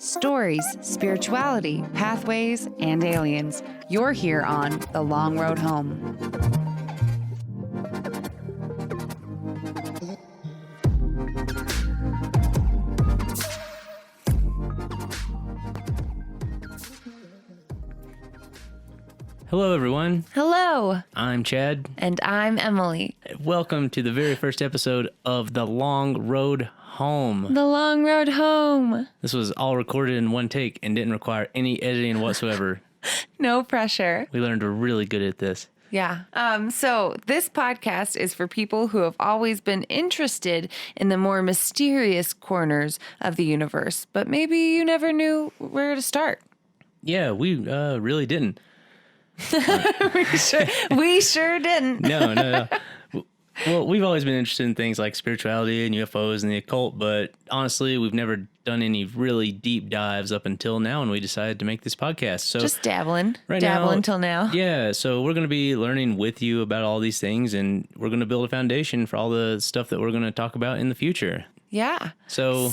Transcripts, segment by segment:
stories, spirituality, pathways, and aliens. You're here on The Long Road Home. Hello, everyone. Hello. I'm Chad. And I'm Emily. Welcome to the very first episode of The Long Road Home. The Long Road Home. This was all recorded in one take and didn't require any editing whatsoever. No pressure. We learned we're really good at this. Yeah. So this podcast is for people who have always been interested in the more mysterious corners of the universe, but maybe you never knew where to start. Yeah, we really didn't. we sure didn't. No. Well, we've always been interested in things like spirituality and UFOs and the occult, but honestly, we've never done any really deep dives up until now, and we decided to make this podcast. So just dabbling till now. Yeah, so we're going to be learning with you about all these things, and we're going to build a foundation for all the stuff that we're going to talk about in the future. Yeah. So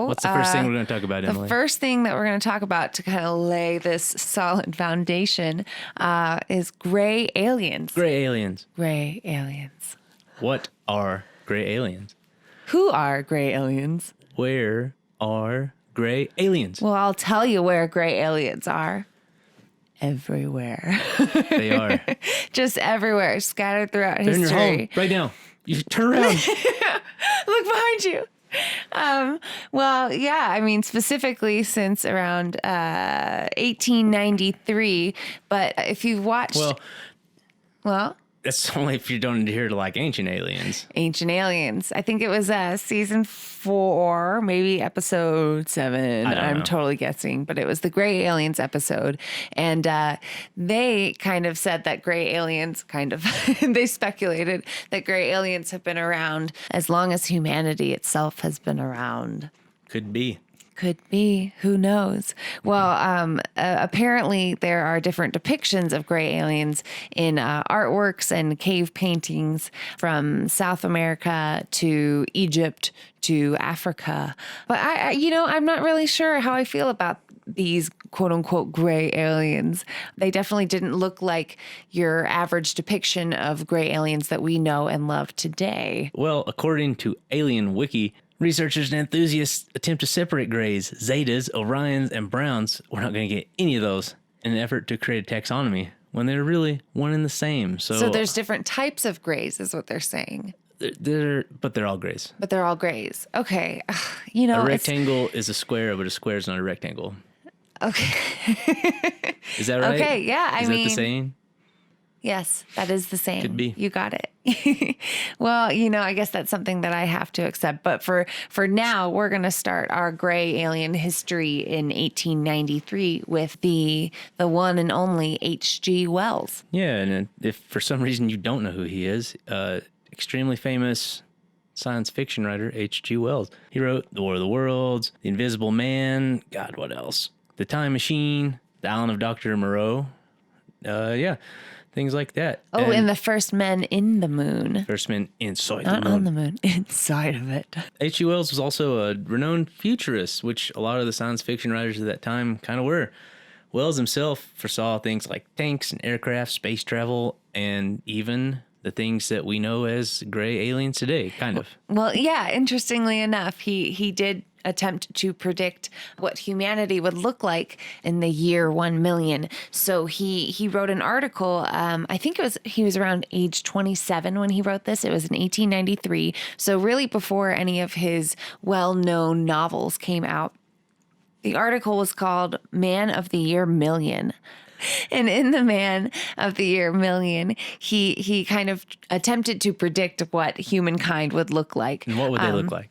what's the first thing we're going to talk about, Emily? The first thing that we're going to talk about to kind of lay this solid foundation is gray aliens. Gray aliens. Gray aliens. What are gray aliens? Who are gray aliens? Where are gray aliens? Well, I'll tell you where gray aliens are. Everywhere. They are. Just everywhere, scattered throughout They're history. in your home right now. You turn around. Look behind you. Well, yeah, I mean, specifically since around 1893. But if you've watched... Well... That's only if you don't adhere to like Ancient Aliens. Ancient Aliens. I think it was season 4, maybe episode 7. I'm totally guessing, but it was the Gray Aliens episode. And they kind of said that gray aliens they speculated that gray aliens have been around as long as humanity itself has been around. Could be. Could be. Who knows? Well, apparently there are different depictions of gray aliens in artworks and cave paintings from South America to Egypt to Africa. But I'm not really sure how I feel about these quote unquote gray aliens. They definitely didn't look like your average depiction of gray aliens that we know and love today. Well, according to Alien Wiki, researchers and enthusiasts attempt to separate grays, zetas, Orions, and browns. We're not going to get any of those in an effort to create a taxonomy when they're really one and the same. So there's different types of grays is what they're saying. But they're all grays. But they're all grays. Okay. A rectangle is a square, but a square is not a rectangle. Okay. Is that right? Okay, yeah. Is that the saying? Yes, that is the same. Could be. You got it. Well, I guess that's something that I have to accept. But for now, we're going to start our gray alien history in 1893 with the one and only H.G. Wells. Yeah, and if for some reason you don't know who he is, extremely famous science fiction writer H.G. Wells. He wrote The War of the Worlds, The Invisible Man, God, what else? The Time Machine, The Island of Dr. Moreau. Things like that. Oh, and the first men in the moon. First men inside the moon. Not on the moon, inside of it. H.G. Wells was also a renowned futurist, which a lot of the science fiction writers of that time kind of were. Wells himself foresaw things like tanks and aircraft, space travel, and even the things that we know as gray aliens today, kind of. Well, yeah, interestingly enough, he did attempt to predict what humanity would look like in the year 1 million. So he wrote an article. I think he was around age 27 when he wrote this. It was in 1893. So really before any of his well-known novels came out. The article was called Man of the Year Million. And in the Man of the Year Million, he kind of attempted to predict what humankind would look like. And what would they look like?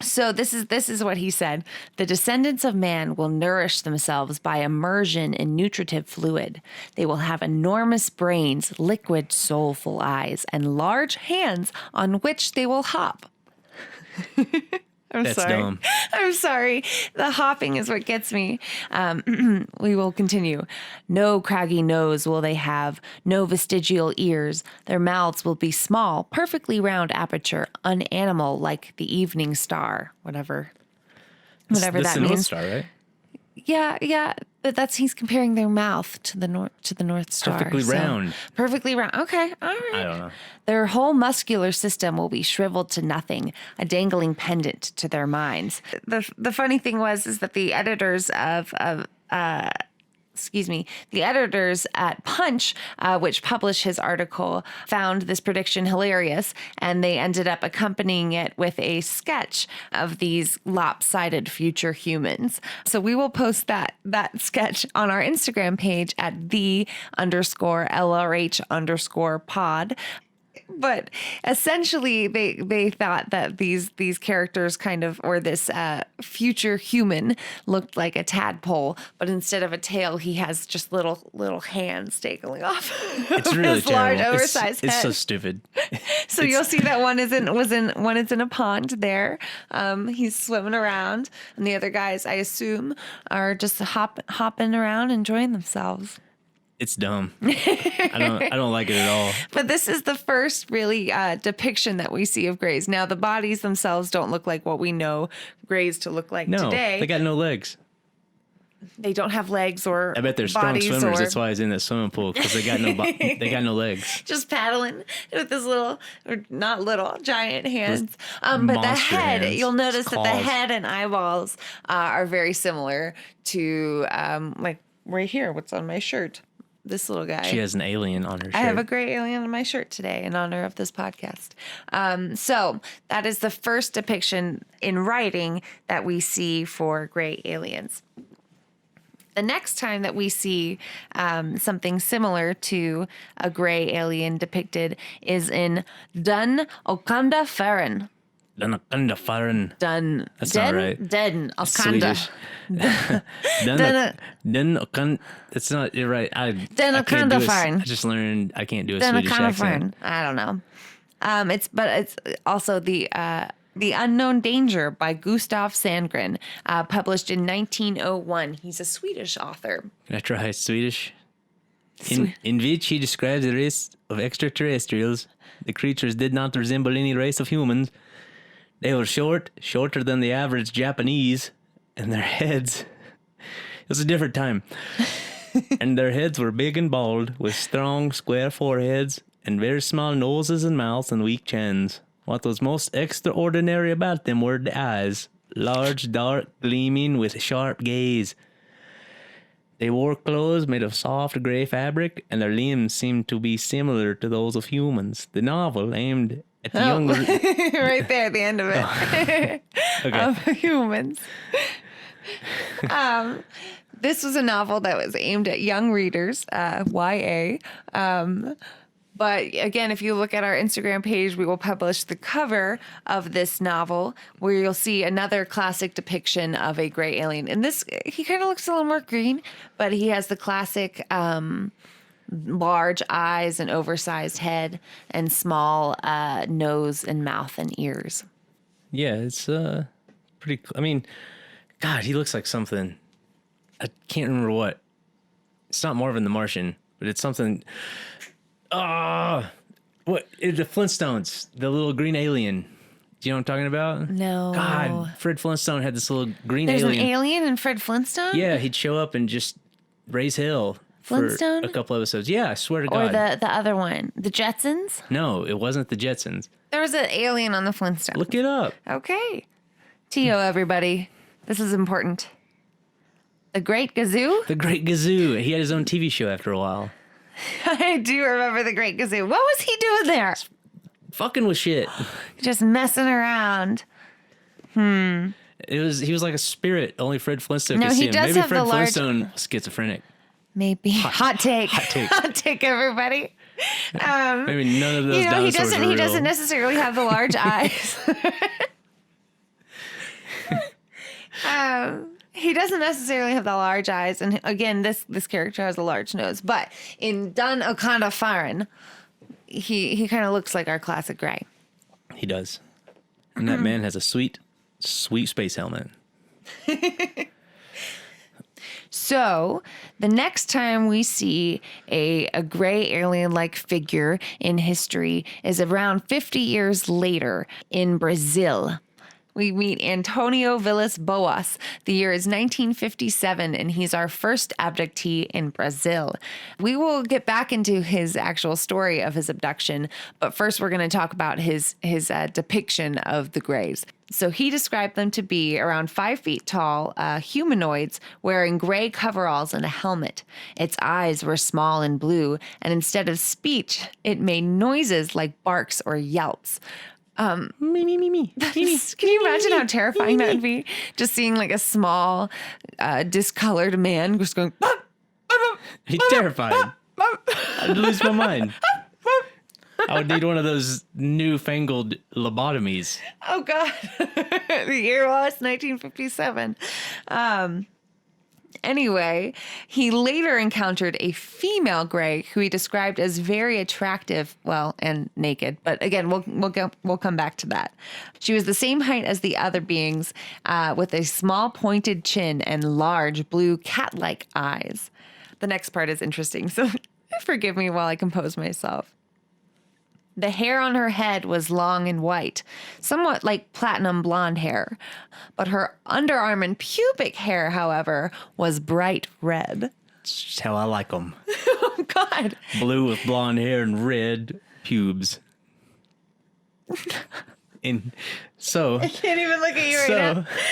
So this is what he said. The descendants of man will nourish themselves by immersion in nutritive fluid. They will have enormous brains, liquid, soulful eyes, and large hands on which they will hop. That's sorry. dumb. I'm sorry. The hopping is what gets me. We will continue. No craggy nose will they have, no vestigial ears. Their mouths will be small, perfectly round aperture, unanimal like the evening star, whatever That's that the means. North Star, right? Yeah, but he's comparing their mouth to the North Star. Perfectly round. Perfectly round. Okay, all right. I don't know. Their whole muscular system will be shriveled to nothing, a dangling pendant to their minds. The funny thing is that the editors the editors at Punch, which published his article, found this prediction hilarious, and they ended up accompanying it with a sketch of these lopsided future humans. So we will post that sketch on our Instagram page at _LRH_pod. But essentially, they thought that these characters kind of, or this future human looked like a tadpole, but instead of a tail, he has just little hands dangling off. It's really his large, terrible. oversized head. It's so stupid. So you'll see that one is in a pond there. He's swimming around, and the other guys, I assume, are just hopping around, enjoying themselves. It's dumb. I don't like it at all. But this is the first really depiction that we see of Greys. Now, the bodies themselves don't look like what we know Greys to look like No, today. they got no legs. They don't have legs or I bet they're strong bodies swimmers. or That's why he's in the swimming pool, because they got no legs. just paddling with this little, or not little, giant hands. But the Monster head, hands. you'll notice that the Claws. head and eyeballs are very similar to like right here, what's on my shirt. This little guy. She has an alien on her shirt. I have a gray alien on my shirt today in honor of this podcast. So that is the first depiction in writing that we see for gray aliens. The next time that we see something similar to a gray alien depicted is in Dun Okanda Farren. Anaconda Farren. Dun. That's not right. Den Okanda. Swedish. It's not. You're right. I can't do it. Farren. I just learned I can't do a Den Swedish Okanda accent. Farren. I don't know. It's also the Unknown Danger by Gustav Sandgren, published in 1901. He's a Swedish author. Can I try Swedish? In which he describes the race of extraterrestrials. The creatures did not resemble any race of humans. They were shorter than the average Japanese, and their heads. It was a different time. And their heads were big and bald, with strong, square foreheads, and very small noses and mouths and weak chins. What was most extraordinary about them were the eyes, large, dark, gleaming, with a sharp gaze. They wore clothes made of soft gray fabric, and their limbs seemed to be similar to those of humans. The novel aimed at the younger... Right there at the end of it. Okay. Of humans. This was a novel that was aimed at young readers, YA. But again, if you look at our Instagram page, we will publish the cover of this novel where you'll see another classic depiction of a gray alien. And this, he kind of looks a little more green, but he has the classic large eyes and oversized head and small nose and mouth and ears. Yeah, it's pretty... I mean, God, he looks like something. I can't remember what. It's not Marvin the Martian, but it's something... what? The Flintstones, the little green alien. Do you know what I'm talking about? No. God, Fred Flintstone had this little green There's alien. an alien in Fred Flintstone? Yeah, he'd show up and just raise hell for Flintstone? a couple episodes. Yeah, I swear to Or God. the other one, the Jetsons? No, it wasn't the Jetsons. There was an alien on the Flintstones. Look it up. Okay. T.O. everybody. This is important. The Great Gazoo? The Great Gazoo. He had his own TV show after a while. I do remember the Great Gazoo. What was he doing there? Fucking with shit. Just messing around. He was like a spirit. Only Fred Flintstone No, could he see him. does Maybe have Fred the large- Flintstone schizophrenic. Maybe. Hot take. Hot take. Hot take, everybody. Maybe none of those He dinosaurs doesn't. were He real. doesn't necessarily have the large eyes. He doesn't necessarily have the large eyes, and again, this character has a large nose. But in Dun Okanda Farren, he kind of looks like our classic gray. He does. And that man has a sweet, sweet space helmet. So the next time we see a gray alien-like figure in history is around 50 years later in Brazil. we meet Antonio Villas Boas. The year is 1957, and he's our first abductee in Brazil. We will get back into his actual story of his abduction, but first we're going to talk about his depiction of the Greys. So he described them to be around 5 feet tall, humanoids wearing gray coveralls and a helmet. Its eyes were small and blue, and instead of speech, it made noises like barks or yelps. Me, me, me, me. Can you imagine how terrifying that would be? Just seeing like a small, discolored man just going. He's terrified. I'd lose my mind. I would need one of those newfangled lobotomies. Oh God, the year was 1957. Anyway, he later encountered a female Grey who he described as very attractive, well, and naked. But again, we'll come back to that. She was the same height as the other beings, with a small pointed chin and large blue cat-like eyes. The next part is interesting, so forgive me while I compose myself. The hair on her head was long and white, somewhat like platinum blonde hair. But her underarm and pubic hair, however, was bright red. It's how I like them. Oh, God. Blue with blonde hair and red pubes. And so... I can't even look at you right now.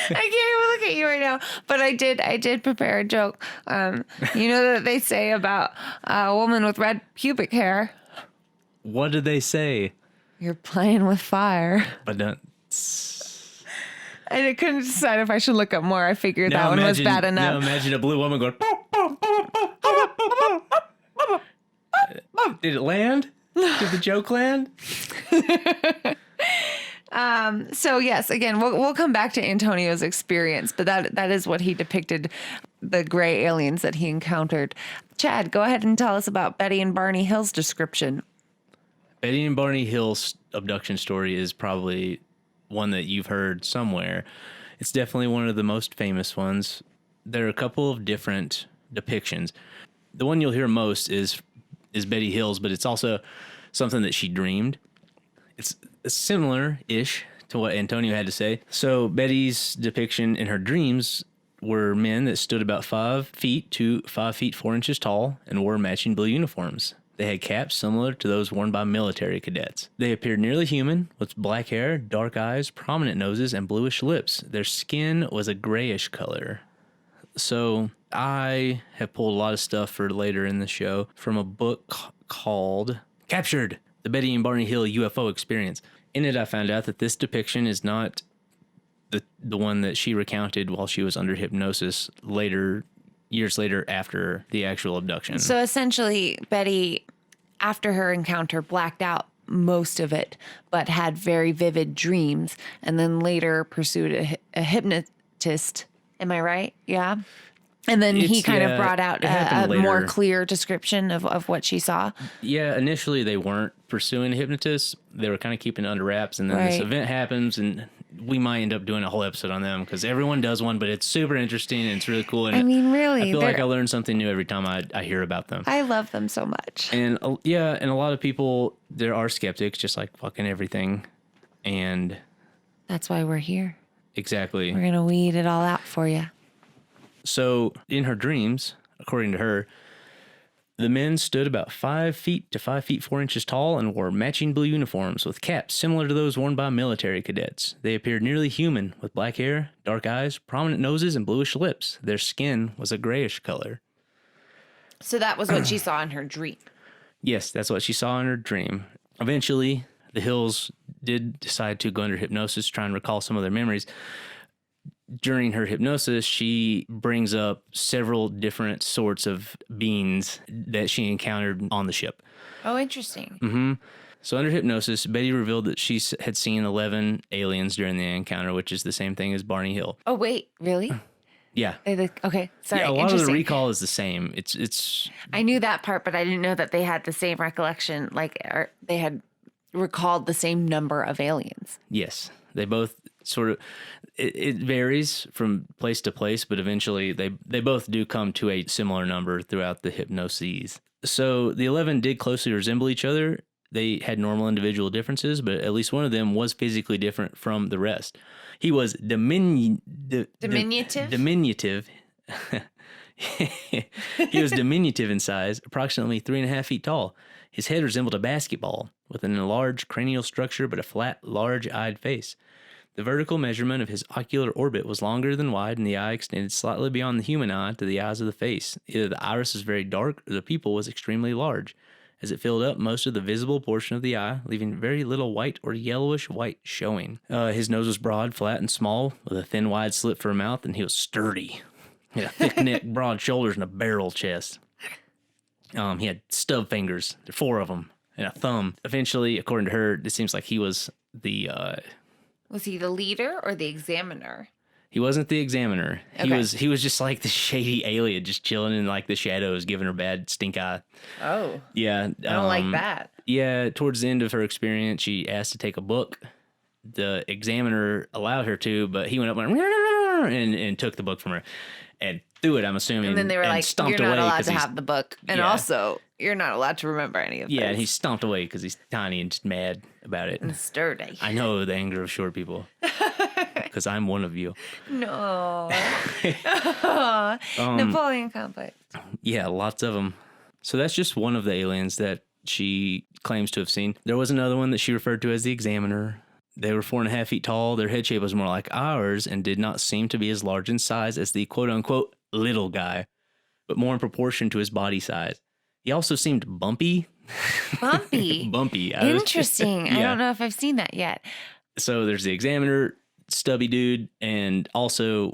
I can't even look at you right now. But I did prepare a joke. You know that they say about a woman with red pubic hair. What did they say? You're playing with fire. But don't... I couldn't decide if I should look up more. I figured that one was bad enough. Now imagine a blue woman going... Did it land? Did the joke land? So yes, again, we'll come back to Antonio's experience, but that is what he depicted, the gray aliens that he encountered. Chad, go ahead and tell us about Betty and Barney Hill's description. Betty and Barney Hill's abduction story is probably one that you've heard somewhere. It's definitely one of the most famous ones. There are a couple of different depictions. The one you'll hear most is Betty Hill's, but it's also something that she dreamed. It's similar-ish to what Antonio had to say. So Betty's depiction in her dreams were men that stood about 5 feet to 5 feet 4 inches tall and wore matching blue uniforms. They had caps similar to those worn by military cadets. They appeared nearly human, with black hair, dark eyes, prominent noses, and bluish lips. Their skin was a grayish color. So I have pulled a lot of stuff for later in the show from a book called Captured, the Betty and Barney Hill UFO Experience. In it, I found out that this depiction is not the one that she recounted while she was under hypnosis years later after the actual abduction. So essentially, Betty, after her encounter, blacked out most of it, but had very vivid dreams, and then later pursued a hypnotist. Am I right? Yeah. And then he kind of brought out a more clear description of what she saw. Yeah, initially they weren't pursuing a hypnotist. They were kind of keeping it under wraps, and then this event happens, and we might end up doing a whole episode on them because everyone does one, but it's super interesting and it's really cool. And I mean, really, I feel like I learn something new every time I hear about them. I love them so much. And and a lot of people, there are skeptics, just like fucking everything. And that's why we're here. Exactly. We're going to weed it all out for you. So in her dreams, according to her, the men stood about 5 feet to 5 feet 4 inches tall and wore matching blue uniforms with caps similar to those worn by military cadets. They appeared nearly human with black hair, dark eyes, prominent noses, and bluish lips. Their skin was a grayish color. So that was what she saw in her dream. Yes, that's what she saw in her dream. Eventually, the Hills did decide to go under hypnosis, try and recall some of their memories. During her hypnosis, she brings up several different sorts of beings that she encountered on the ship. Oh, interesting. Mm-hmm. So under hypnosis, Betty revealed that she had seen 11 aliens during the encounter, which is the same thing as Barney Hill. Oh, wait, really? Yeah. Okay, sorry. Yeah, a lot of the recall is the same. It's. I knew that part, but I didn't know that they had the same recollection, or they had recalled the same number of aliens. Yes, they both sort of. It varies from place to place, but eventually they both do come to a similar number throughout the hypnoses. So the 11 did closely resemble each other. They had normal individual differences, but at least one of them was physically different from the rest. He was Diminutive? Diminutive. He was diminutive in size, approximately 3.5 feet tall. His head resembled a basketball, with an enlarged cranial structure but a flat, large-eyed face. The vertical measurement of his ocular orbit was longer than wide, and the eye extended slightly beyond the human eye to the eyes of the face. Either the iris was very dark, or the pupil was extremely large, as it filled up most of the visible portion of the eye, leaving very little white or yellowish white showing. His nose was broad, flat, and small, with a thin, wide slit for a mouth, and he was sturdy. He had a thick neck, broad shoulders, and a barrel chest. He had stub fingers, there 4 of them, and a thumb. Eventually, according to her, it seems like he was the... Was he the leader or the examiner? He wasn't the examiner. Okay. He was just like the shady alien, just chilling in like the shadows, giving her bad stink eye. Oh, Yeah. I don't like that. Yeah, towards the end of her experience, she asked to take a book. The examiner allowed her to, but he went up and took the book from her and threw it, I'm assuming. And then they were like, stomped you're not away allowed 'cause to he's- have the book. And Yeah. also, you're not allowed to remember any of this. Yeah, and he stomped away because he's tiny and just mad about it. And sturdy. I know the anger of short people because I'm one of you. No. Napoleon complex. Yeah, lots of them. So that's just one of the aliens that she claims to have seen. There was another one that she referred to as the examiner. They were 4.5 feet tall. Their head shape was more like ours and did not seem to be as large in size as the quote unquote little guy, but more in proportion to his body size. He also seemed bumpy. Bumpy. Bumpy. Interesting. I Yeah. don't know if I've seen that yet. So there's the examiner, stubby dude, and also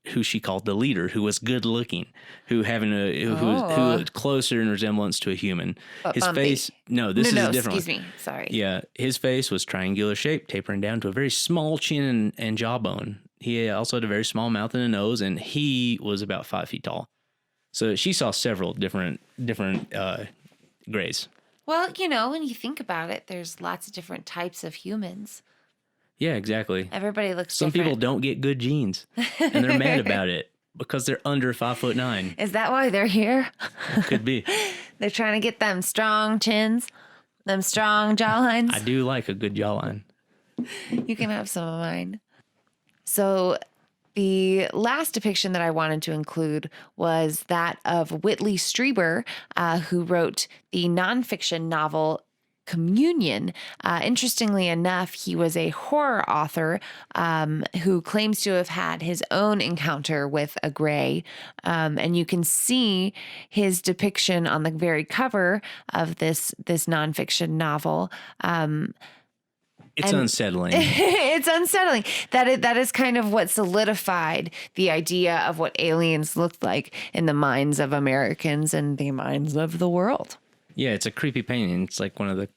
who she called the leader, who was good looking, who was closer in resemblance to a human. But His bumpy. face, no, this is a different excuse one. me. Sorry. Yeah, his face was triangular shaped, tapering down to a very small chin and jawbone. He also had a very small mouth and a nose, and he was about 5 feet tall. So she saw several different grays. Well, when you think about it, there's lots of different types of humans. Yeah, exactly. Everybody looks Some different. people don't get good genes, and they're mad about it because they're under 5'9". Is that why they're here? Could be. They're trying to get them strong chins, them strong jawlines. I do like a good jawline. You can have some of mine. So the last depiction that I wanted to include was that of Whitley Strieber, who wrote the nonfiction novel Communion. Interestingly enough, he was a horror author who claims to have had his own encounter with a gray. And you can see his depiction on the very cover of this nonfiction novel. It's unsettling. It's unsettling. That is kind of what solidified the idea of what aliens looked like in the minds of Americans and the minds of the world. Yeah, it's a creepy painting. It's like one of the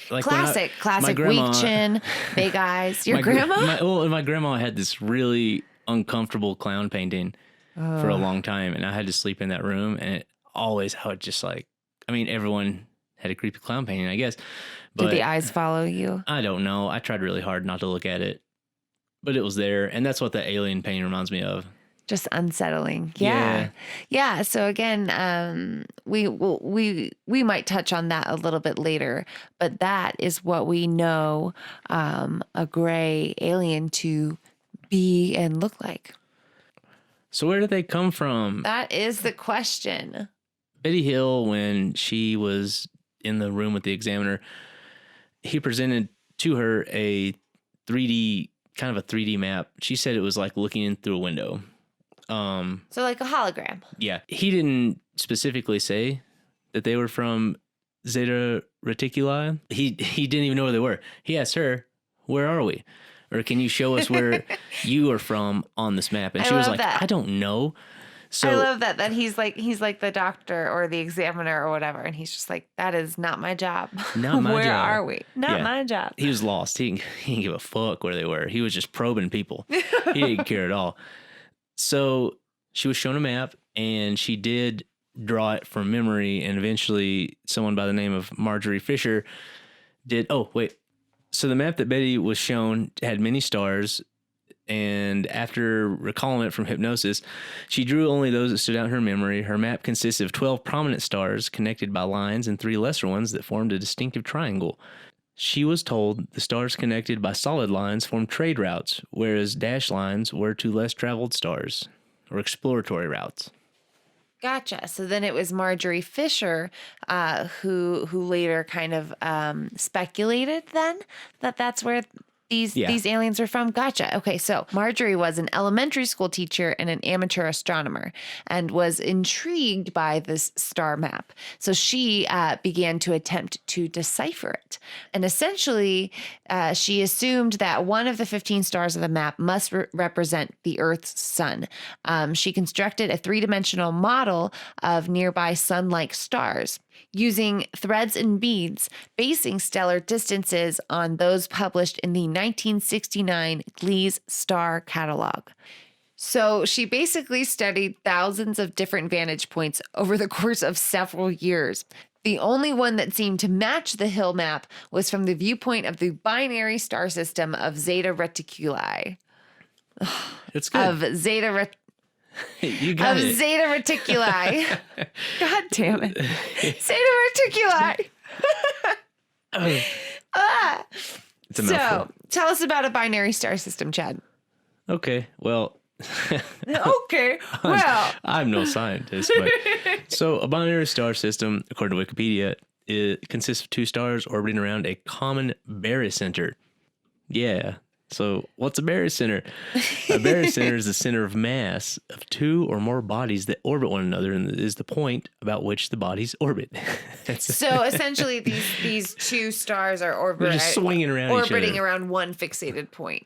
Classic my grandma- weak chin, big eyes. Your my gr- grandma? my grandma had this really uncomfortable clown painting for a long time, and I had to sleep in that room, and it always how it just everyone had a creepy clown painting, I guess. But Did the eyes follow you? I don't know. I tried really hard not to look at it, but it was there, and that's what the alien painting reminds me of. Just unsettling. Yeah. So again, we might touch on that a little bit later, but that is what we know a gray alien to be and look like. So where did they come from? That is the question. Betty Hill, when she was in the room with the examiner, he presented to her a 3D map. She said it was like looking in through a window. So like a hologram. Yeah. He didn't specifically say that they were from Zeta Reticuli. He didn't even know where they were. He asked her, "Where are we? Or can you show us where you are from on this map?" And I she was love like, that. "I don't know." So I love that he's like the doctor or the examiner or whatever, and he's just like, that is not my job. Not my Where job. are we? Not Yeah. my job. he was lost. He didn't give a fuck where they were. He was just probing people. He didn't care at all. So she was shown a map, and she did draw it from memory, and eventually someone by the name of Marjorie Fisher did. Oh, wait. So the map that Betty was shown had many stars. And after recalling it from hypnosis, she drew only those that stood out in her memory. Her map consisted of 12 prominent stars connected by lines and 3 lesser ones that formed a distinctive triangle. She was told the stars connected by solid lines formed trade routes, whereas dashed lines were to less traveled stars, or exploratory routes. Gotcha. So then it was Marjorie Fisher who later kind of speculated then that that's where these aliens are from. Gotcha. Okay, so Marjorie was an elementary school teacher and an amateur astronomer and was intrigued by this star map. So she began to attempt to decipher it. And essentially, she assumed that one of the 15 stars of the map must represent the Earth's sun. She constructed a 3-dimensional model of nearby sun-like stars, using threads and beads, basing stellar distances on those published in the 1969 Gliese Star Catalog. So she basically studied thousands of different vantage points over the course of several years. The only one that seemed to match the Hill map was from the viewpoint of the binary star system of Zeta Reticuli. It's good. Of Zeta You got it. Zeta Reticuli. God damn it. Zeta Reticuli. It's a mouthful. So tell us about a binary star system, Chad. Okay, well... Okay, well. I'm no scientist, but... So a binary star system, according to Wikipedia, it consists of 2 stars orbiting around a common barycenter. Yeah. So what's a barycenter? A barycenter is the center of mass of 2 or more bodies that orbit one another and is the point about which the bodies orbit. So essentially these 2 stars are They're just swinging around orbiting each other. around one fixated point.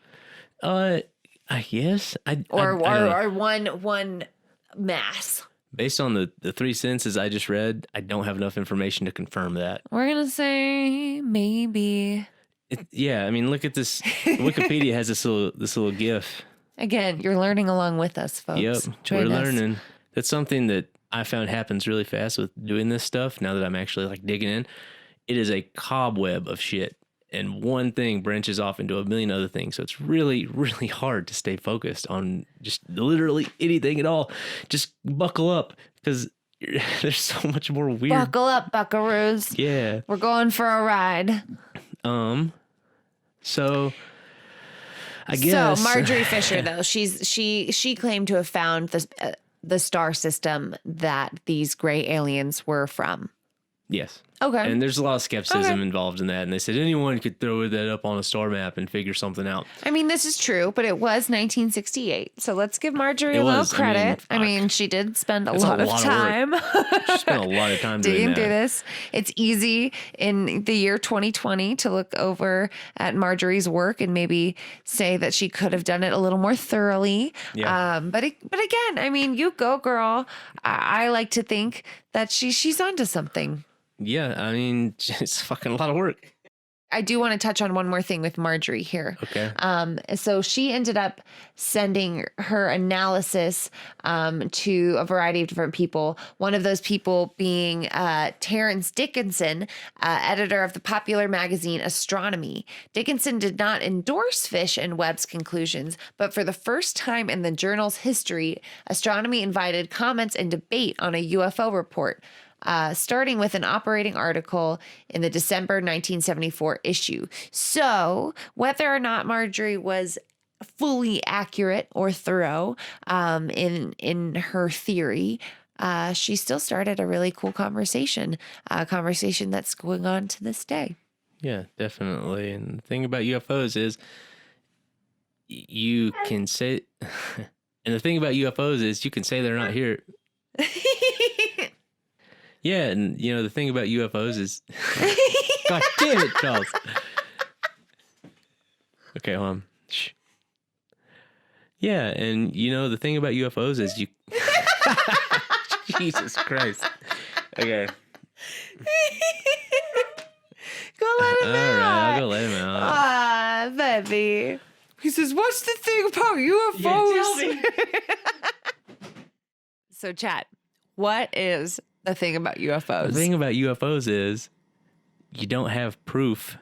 I guess. Or I don't know. one mass. Based on the 3 sentences I just read, I don't have enough information to confirm that. We're going to say maybe. Yeah, I mean, look at this. Wikipedia has this little GIF. Again, you're learning along with us, folks. Yep, Join we're us. learning. That's something that I found happens really fast with doing this stuff. Now that I'm actually like digging in, it is a cobweb of shit, and one thing branches off into a million other things. So it's really, really hard to stay focused on just literally anything at all. Just buckle up because there's so much more weird. Buckle up, buckaroos. Yeah. We're going for a ride. So I guess. So Marjorie Fisher, though, she claimed to have found the star system that these gray aliens were from. Yes. Okay. And there's a lot of skepticism involved in that. And they said anyone could throw that up on a star map and figure something out. I mean, this is true, but it was 1968. So let's give Marjorie a little credit. I mean, she did spend a lot of time. She spent a lot of time digging doing through that. this. It's easy in the year 2020 to look over at Marjorie's work and maybe say that she could have done it a little more thoroughly. Yeah. But again, I mean, you go, girl. I like to think that she's onto something. Yeah, I mean, it's fucking a lot of work. I do want to touch on one more thing with Marjorie here. Okay. So she ended up sending her analysis to a variety of different people. One of those people being Terence Dickinson, editor of the popular magazine Astronomy. Dickinson did not endorse Fish and Webb's conclusions, but for the first time in the journal's history, Astronomy invited comments and debate on a UFO report. Starting with an operating article in the December 1974 issue. So whether or not Marjorie was fully accurate or thorough in her theory, she still started a really cool conversation, a conversation that's going on to this day. Yeah, definitely. And the thing about UFOs is you can say, and the thing about UFOs is you can say they're not here. Yeah, and you know the thing about UFOs is, God damn it, Charles. Okay, hold on. Shh. Yeah, and you know the thing about UFOs is you. Jesus Christ. Okay. Go let him out. All right, I'll go let him out. Ah, baby. He says, "What's the thing about UFOs?" Yeah, tell me. So, chat. What is the thing about UFOs? The thing about UFOs is you don't have proof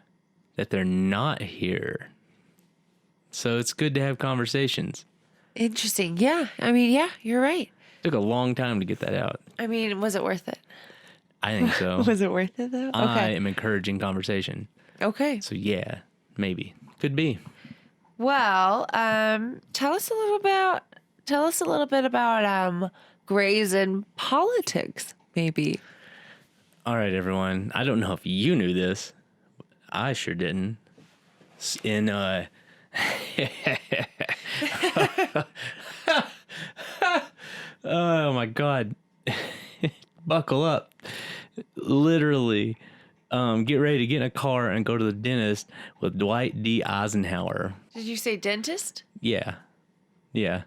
that they're not here. So it's good to have conversations. Interesting. Yeah. I mean, yeah, you're right. Took a long time to get that out. I mean, was it worth it? I think so. Was it worth it though? I Okay. am encouraging conversation. Okay. So yeah, maybe. Could be. Well, tell us a little bit about Grey's in politics, maybe. All right, everyone. I don't know if you knew this. I sure didn't. In oh my God. Buckle up. Literally, get ready to get in a car and go to the dentist with Dwight D. Eisenhower. Did you say dentist? Yeah. Yeah.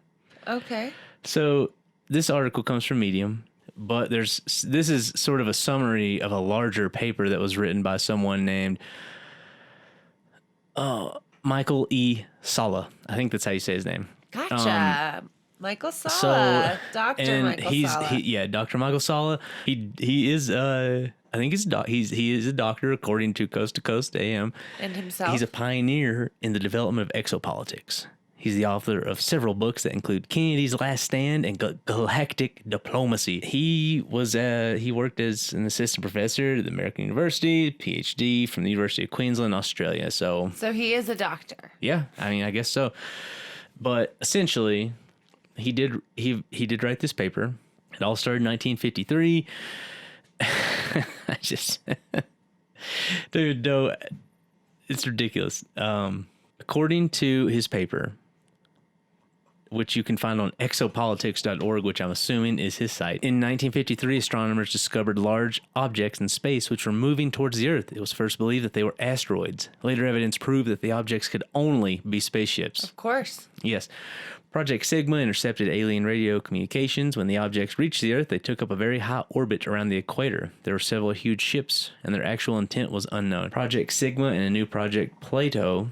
Okay. So this article comes from Medium, but this is sort of a summary of a larger paper that was written by someone named Michael E. Sala. I think that's how you say his name. Gotcha. Michael Sala. Dr. Michael Sala. Dr. Michael Sala. He is I think he is a doctor according to Coast to Coast AM. And himself. He's a pioneer in the development of exopolitics. He's the author of several books that include Kennedy's Last Stand and Galactic Diplomacy. He worked as an assistant professor at the American University, PhD from the University of Queensland, Australia. So he is a doctor. yeah, I mean, I guess so. But essentially, he did write this paper. It all started in 1953. I just, dude, no, it's ridiculous. According to his paper, which you can find on exopolitics.org, which I'm assuming is his site. In 1953, astronomers discovered large objects in space which were moving towards the Earth. It was first believed that they were asteroids. Later evidence proved that the objects could only be spaceships. Of course. Yes. Project Sigma intercepted alien radio communications. When the objects reached the Earth, they took up a very high orbit around the equator. There were several huge ships, and their actual intent was unknown. Project Sigma and a new Project Plato,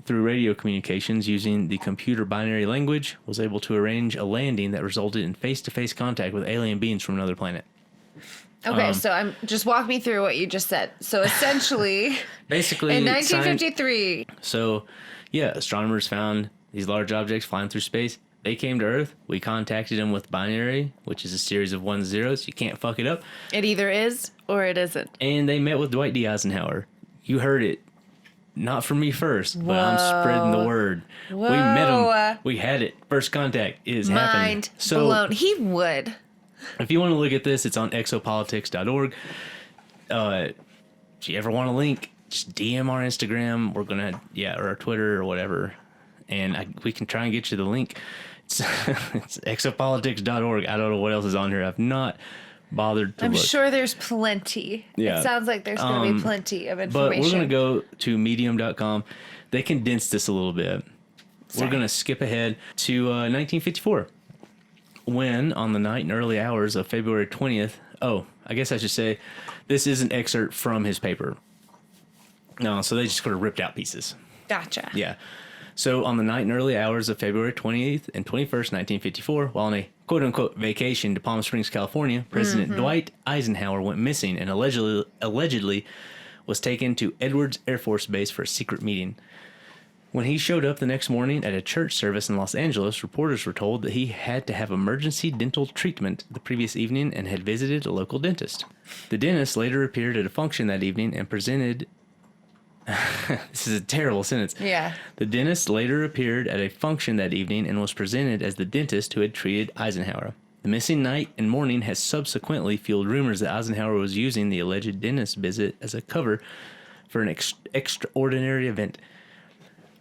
through radio communications using the computer binary language, was able to arrange a landing that resulted in face-to-face contact with alien beings from another planet. Okay, so just walk me through what you just said. So essentially, basically, in 1953. So, yeah, astronomers found these large objects flying through space. They came to Earth. We contacted them with binary, which is a series of ones and zeros. You can't fuck it up. It either is or it isn't. And they met with Dwight D. Eisenhower. You heard it. Not from me first, but I'm spreading the word. Whoa. We met him. We had it. First contact is happening. Mind blown. He would. If you want to look at this, it's on exopolitics.org. If you ever want a link, just DM our Instagram. We're going to, or our Twitter or whatever. And we can try and get you the link. It's exopolitics.org. I don't know what else is on here. I've not bothered to I'm look. sure there's plenty. Yeah. It sounds like there's going to be plenty of information. But we're going to go to medium.com. They condensed this a little bit. Sorry. We're going to skip ahead to 1954, when on the night and early hours of February 20th, I guess I should say this is an excerpt from his paper. No, so they just sort of ripped out pieces. Gotcha. Yeah. So on the night and early hours of February 20th and 21st, 1954, while on a quote-unquote vacation to Palm Springs, California, President Dwight Eisenhower went missing and allegedly was taken to Edwards Air Force Base for a secret meeting. When he showed up the next morning at a church service in Los Angeles, reporters were told that he had to have emergency dental treatment the previous evening and had visited a local dentist. The dentist later appeared at a function that evening and presented... This is a terrible sentence. Yeah. The dentist later appeared at a function that evening and was presented as the dentist who had treated Eisenhower. The missing night and morning has subsequently fueled rumors that Eisenhower was using the alleged dentist visit as a cover for an extraordinary event.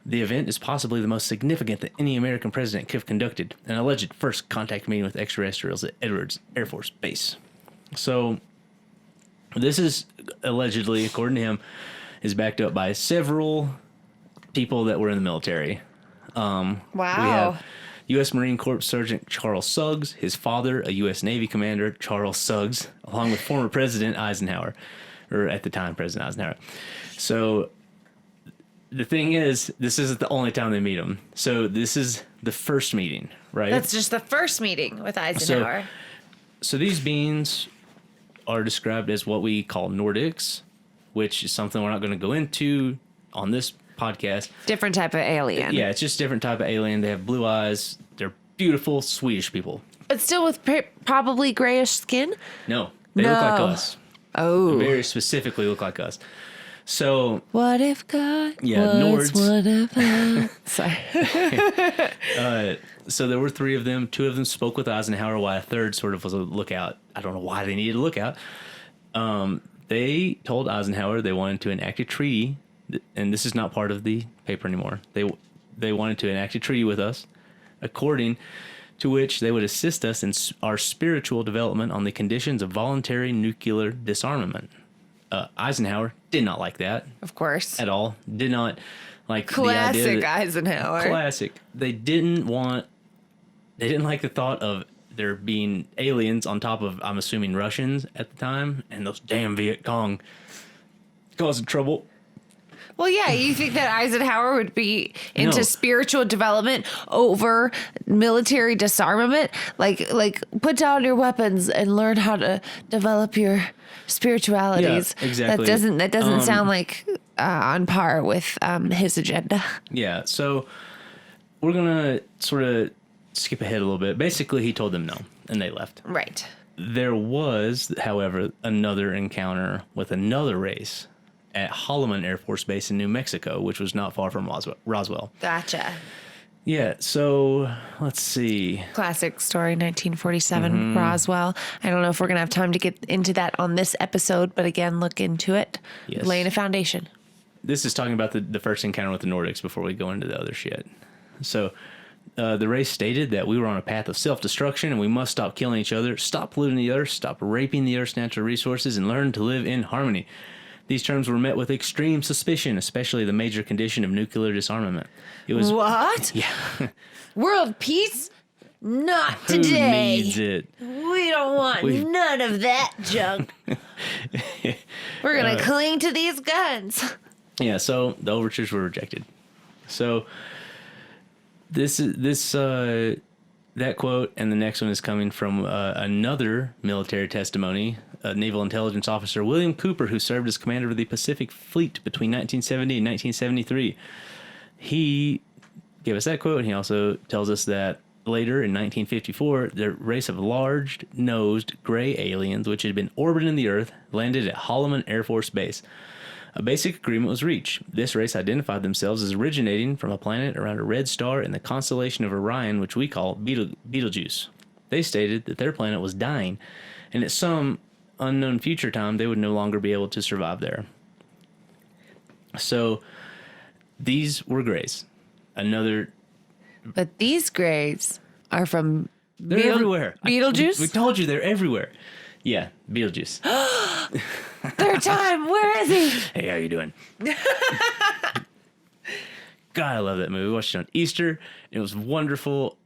The event is possibly the most significant that any American president could have conducted, an alleged first contact meeting with extraterrestrials at Edwards Air Force Base. So, this is allegedly, according to him, is backed up by several people that were in the military. Wow. We have U.S. Marine Corps Sergeant Charles Suggs, his father, a U.S. Navy commander, Charles Suggs, along with former President Eisenhower, or at the time, President Eisenhower. So the thing is, this isn't the only time they meet him. So this is the first meeting, right? That's just the first meeting with Eisenhower. So these beings are described as what we call Nordics, which is something we're not going to go into on this podcast. Different type of alien. Yeah, it's just a different type of alien. They have blue eyes. They're beautiful Swedish people. But still with probably grayish skin. No, they look like No. us. Oh. Very specifically look like us. So What if God Yeah, was Nords. one of us? Sorry. so there were 3 of them. 2 of them spoke with Eisenhower, while a third sort of was a lookout. I don't know why they needed a lookout. They told Eisenhower they wanted to enact a treaty, and this is not part of the paper anymore. They wanted to enact a treaty with us, according to which they would assist us in our spiritual development on the conditions of voluntary nuclear disarmament. Eisenhower did not like that Of course. at all. Did not like the Classic idea that, Eisenhower. classic. They didn't like the thought of there being aliens on top of, I'm assuming, Russians at the time, and those damn Viet Cong causing trouble. Well, yeah, you think that Eisenhower would be into No. spiritual development over military disarmament? Like put down your weapons and learn how to develop your spiritualities. Yeah, exactly. That doesn't sound like on par with his agenda. Yeah, so we're gonna sort of skip ahead a little bit. Basically, he told them no, and they left. Right. There was, however, another encounter with another race at Holloman Air Force Base in New Mexico, which was not far from Roswell. Gotcha. Yeah, so let's see. Classic story, 1947, Mm-hmm. Roswell. I don't know if we're going to have time to get into that on this episode, but again, look into it. Yes. Laying a foundation. This is talking about the first encounter with the Nordics before we go into the other shit. So the race stated that we were on a path of self-destruction and we must stop killing each other, stop polluting the earth, stop raping the earth's natural resources, and learn to live in harmony. These terms were met with extreme suspicion, especially the major condition of nuclear disarmament. It was What? yeah. World peace? Not Who today. needs it? We don't want We've- none of that junk. We're going to cling to these guns. Yeah, so the overtures were rejected. So that quote and the next one is coming from another military testimony. Naval intelligence officer William Cooper, who served as commander of the Pacific Fleet between 1970 and 1973. He gave us that quote, and he also tells us that later in 1954, the race of large-nosed gray aliens, which had been orbiting the Earth, landed at Holloman Air Force Base. A basic agreement was reached. This race identified themselves as originating from a planet around a red star in the constellation of Orion, which we call Betelgeuse. They stated that their planet was dying, and at some unknown future time, they would no longer be able to survive there. So, these were grays. But these grays are from They're everywhere. Beetlejuice? We told you they're everywhere. Yeah, Beetlejuice. Third time. Where is he? Hey, how you doing? God, I love that movie. We watched it on Easter. It was wonderful.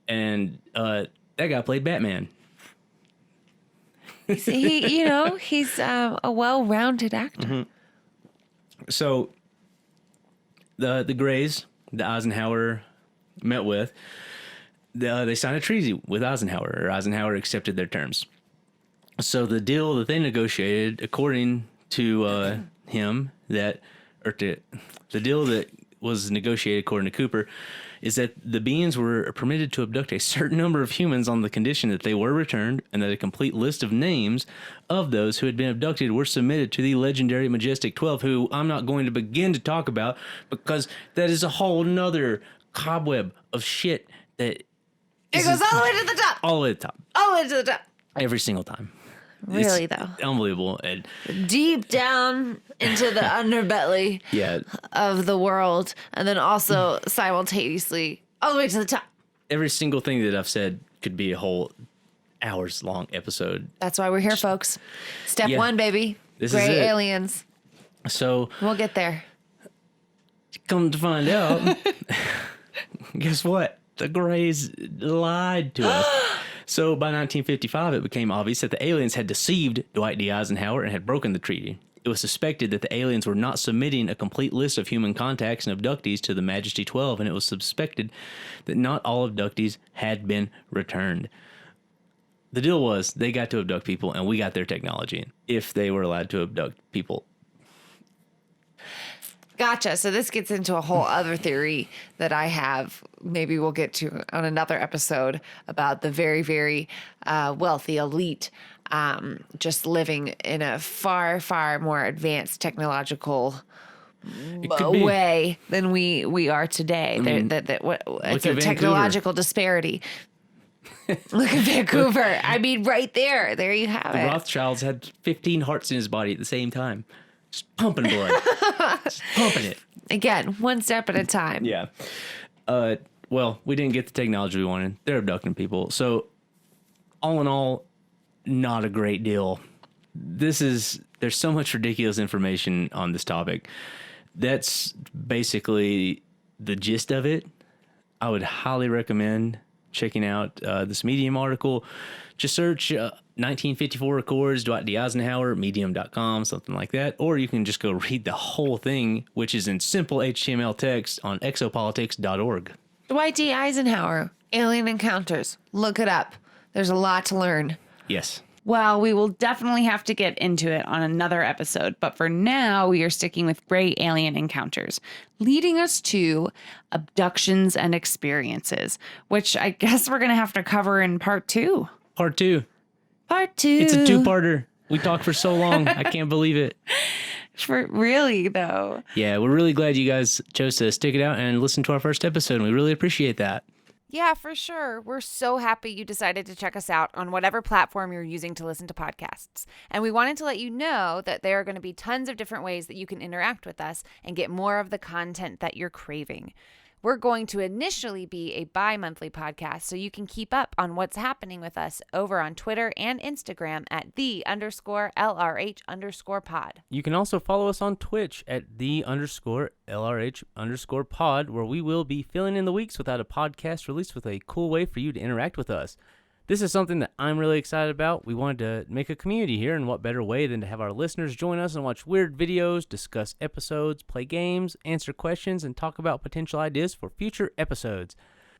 And that guy played Batman. He's a well-rounded actor. Mm-hmm. So the Greys, the Eisenhower met with, they signed a treaty with Eisenhower, or Eisenhower accepted their terms. So the deal that they negotiated, according to the deal that was negotiated according to Cooper, is that the beings were permitted to abduct a certain number of humans on the condition that they were returned, and that a complete list of names of those who had been abducted were submitted to the legendary Majestic 12, who I'm not going to begin to talk about because that is a whole nother cobweb of shit that It is goes all the way to the top. all the way to the top All the way to the top. every single time. Really, It's though. unbelievable. And Deep down into the underbelly yeah, of the world, and then also simultaneously all the way to the top. every single thing that I've said could be a whole hours long episode. That's why we're here, folks. Step Yeah. one, baby. This is Gray it. aliens. So We'll get there. come to find out, guess what? The Greys lied to us. So by 1955, it became obvious that the aliens had deceived Dwight D. Eisenhower and had broken the treaty. It was suspected that the aliens were not submitting a complete list of human contacts and abductees to the Majesty 12, and it was suspected that not all abductees had been returned. The deal was they got to abduct people, and we got their technology if they were allowed to abduct people. Gotcha. So this gets into a whole other theory that I have. Maybe we'll get to on another episode about the very, very wealthy elite just living in a far, far more advanced technological It could be. way than we are today. mean, It's a at technological disparity. Look at Vancouver. I mean, right there. There you have it. Rothschilds had 15 hearts in his body at the same time. Just pumping blood. Just pumping it. Again, one step at a time. Yeah. Well, we didn't get the technology we wanted. They're abducting people. So, all in all, not a great deal. There's so much ridiculous information on this topic. That's basically the gist of it. I would highly recommend checking out this Medium article. Just search 1954 Accords, Dwight D. Eisenhower, medium.com, something like that. Or you can just go read the whole thing, which is in simple HTML text on exopolitics.org. Dwight D. Eisenhower, Alien Encounters. Look it up. There's a lot to learn. Yes. Well, we will definitely have to get into it on another episode, but for now, we are sticking with great alien encounters, leading us to abductions and experiences, which I guess we're going to have to cover in part 2. Part 2. Part 2. It's a two-parter. We talked for so long. I can't believe it. For really, though. Yeah, we're really glad you guys chose to stick it out and listen to our first episode. And we really appreciate that. Yeah, for sure. We're so happy you decided to check us out on whatever platform you're using to listen to podcasts. And we wanted to let you know that there are going to be tons of different ways that you can interact with us and get more of the content that you're craving. We're going to initially be a bi-monthly podcast, so you can keep up on what's happening with us over on Twitter and Instagram at _LRH_pod. You can also follow us on Twitch at _LRH_pod, where we will be filling in the weeks without a podcast release with a cool way for you to interact with us. This is something that I'm really excited about. We wanted to make a community here, and what better way than to have our listeners join us and watch weird videos, discuss episodes, play games, answer questions, and talk about potential ideas for future episodes.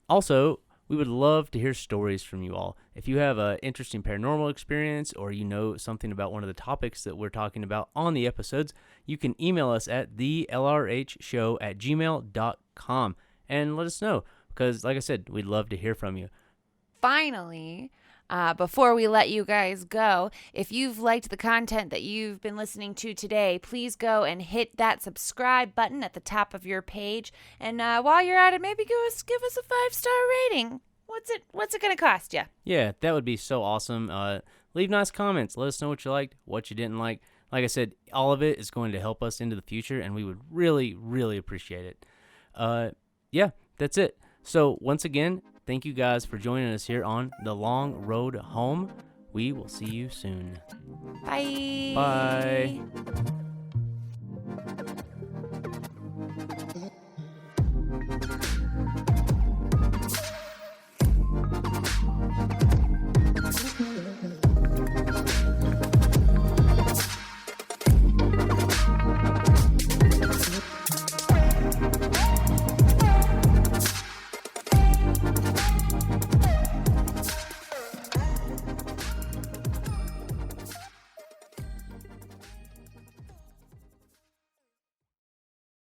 Also, we would love to hear stories from you all. If you have an interesting paranormal experience or you know something about one of the topics that we're talking about on the episodes, you can email us at thelrhshow@gmail.com and let us know, because like I said, we'd love to hear from you. Finally, before we let you guys go, if you've liked the content that you've been listening to today, please go and hit that subscribe button at the top of your page. And while you're at it, maybe give us a 5-star rating. What's it going to cost you? Yeah, that would be so awesome. Leave nice comments. Let us know what you liked, what you didn't like. Like I said, all of it is going to help us into the future, and we would really, really appreciate it. Yeah, that's it. So once again, thank you guys for joining us here on The Long Road Home. We will see you soon. Bye. Bye.